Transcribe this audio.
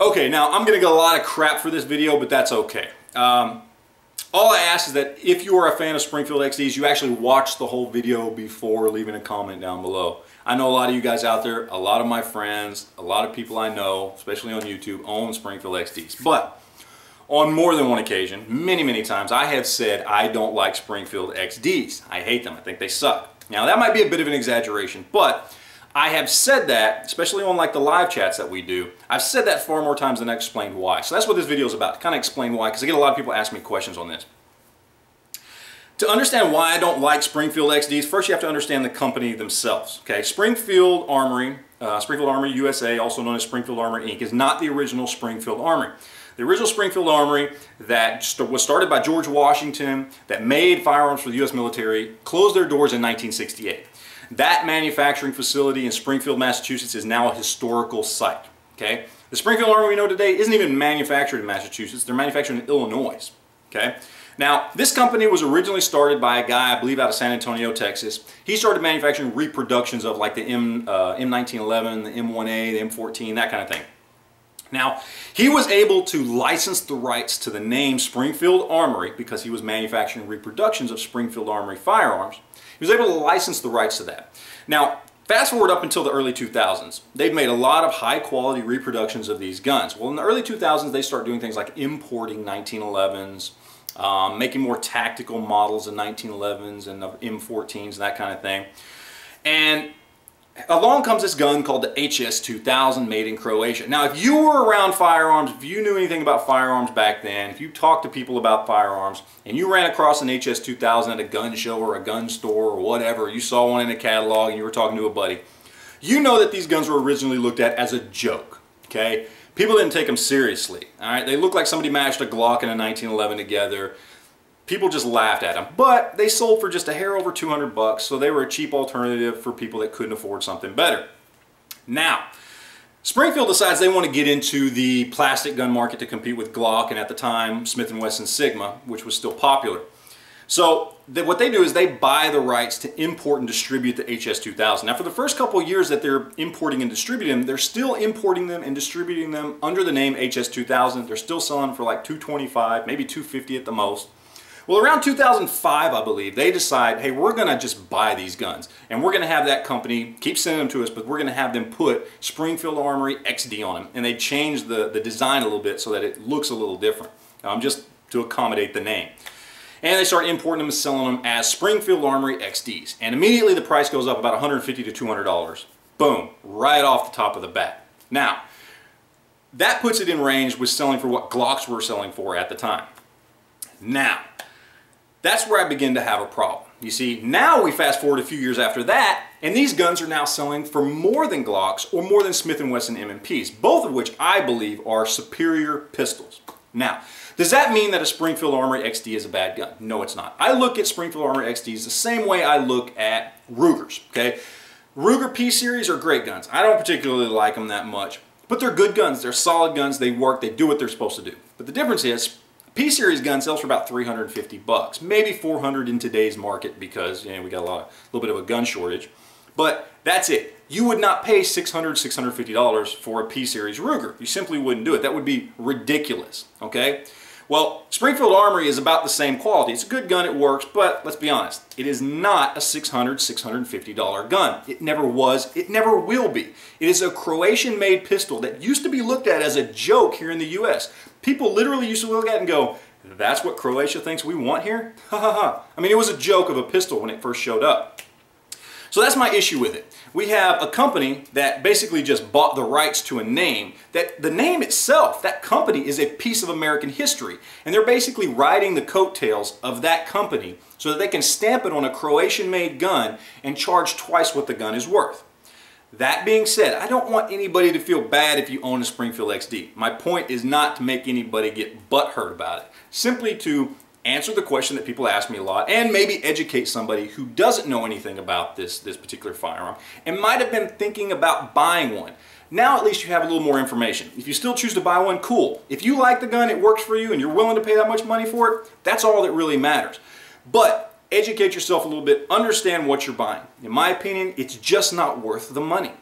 Okay, now I'm going to get a lot of crap for this video, but that's okay. All I ask is that if you are a fan of Springfield XDs, you actually watch the whole video before leaving a comment down below. I know a lot of you guys out there, a lot of my friends, a lot of people I know, especially on YouTube, own Springfield XDs. But on more than one occasion, many times, I have said I don't like Springfield XDs. I hate them. I think they suck. Now, that might be a bit of an exaggeration, but I have said that, especially on like the live chats that we do, I've said that far more times than I explained why. So that's what this video is about, to kind of explain why, because I get a lot of people ask me questions on this. To understand why I don't like Springfield XDs, first you have to understand the company themselves. Okay, Springfield Armory USA, also known as Springfield Armory Inc., is not the original Springfield Armory. The original Springfield Armory that was started by George Washington, that made firearms for the U.S. military, closed their doors in 1968. That manufacturing facility in Springfield, Massachusetts is now a historical site. Okay? The Springfield Armory we know today isn't even manufactured in Massachusetts. They're manufactured in Illinois. Okay? Now, this company was originally started by a guy, I believe, out of San Antonio, Texas. He started manufacturing reproductions of like the M1911, the M1A, the M14, that kind of thing. Now, he was able to license the rights to the name Springfield Armory because he was manufacturing reproductions of Springfield Armory firearms. He was able to license the rights to that. Now, fast forward up until the early 2000s. They've made a lot of high-quality reproductions of these guns. Well, in the early 2000s, they start doing things like importing 1911s, making more tactical models of 1911s and of M14s, that kind of thing. And along comes this gun called the HS-2000, made in Croatia. Now, if you were around firearms, if you knew anything about firearms back then, if you talked to people about firearms, and you ran across an HS-2000 at a gun show or a gun store or whatever, you saw one in a catalog and you were talking to a buddy, you know that these guns were originally looked at as a joke, okay? People didn't take them seriously, all right? They looked like somebody mashed a Glock and a 1911 together. People just laughed at them, but they sold for just a hair over 200 bucks, so they were a cheap alternative for people that couldn't afford something better. Now, Springfield decides they want to get into the plastic gun market to compete with Glock and at the time Smith & Wesson Sigma, which was still popular. So what they do is they buy the rights to import and distribute the HS-2000. Now, for the first couple of years that they're importing and distributing them, they're still importing them and distributing them under the name HS-2000. They're still selling for like $225, maybe $250 at the most. Well, around 2005, I believe, they decide, hey, we're going to just buy these guns. And we're going to have that company keep sending them to us, but we're going to have them put Springfield Armory XD on them. And they change the design a little bit so that it looks a little different, just to accommodate the name. And they start importing them and selling them as Springfield Armory XDs. And immediately the price goes up about $150 to $200. Boom, right off the top of the bat. Now, that puts it in range with selling for what Glocks were selling for at the time. Now, that's where I begin to have a problem. You see, now we fast forward a few years after that, and these guns are now selling for more than Glocks or more than Smith & Wesson M&Ps, both of which I believe are superior pistols. Now, does that mean that a Springfield Armory XD is a bad gun? No, it's not. I look at Springfield Armory XDs the same way I look at Rugers, okay? Ruger P-Series are great guns. I don't particularly like them that much, but they're good guns. They're solid guns. They work. They do what they're supposed to do. But the difference is, P-Series gun sells for about 350 bucks, maybe 400 in today's market because, you know, we got a little bit of a gun shortage. But that's it. You would not pay $600, $650 for a P-Series Ruger. You simply wouldn't do it. That would be ridiculous, okay? Well, Springfield Armory is about the same quality. It's a good gun, it works, but let's be honest, it is not a $600, $650 gun. It never was, it never will be. It is a Croatian-made pistol that used to be looked at as a joke here in the U.S. People literally used to look at it and go, that's what Croatia thinks we want here? Ha ha ha. I mean, it was a joke of a pistol when it first showed up. So that's my issue with it. We have a company that basically just bought the rights to a name, that the name itself, that company, is a piece of American history. And they're basically riding the coattails of that company so that they can stamp it on a Croatian-made gun and charge twice what the gun is worth. That being said, I don't want anybody to feel bad if you own a Springfield XD. My point is not to make anybody get butthurt about it. Simply to answer the question that people ask me a lot and maybe educate somebody who doesn't know anything about this particular firearm and might have been thinking about buying one. Now at least you have a little more information. If you still choose to buy one, cool. If you like the gun, it works for you, and you're willing to pay that much money for it, that's all that really matters. But educate yourself a little bit, understand what you're buying. In my opinion, it's just not worth the money.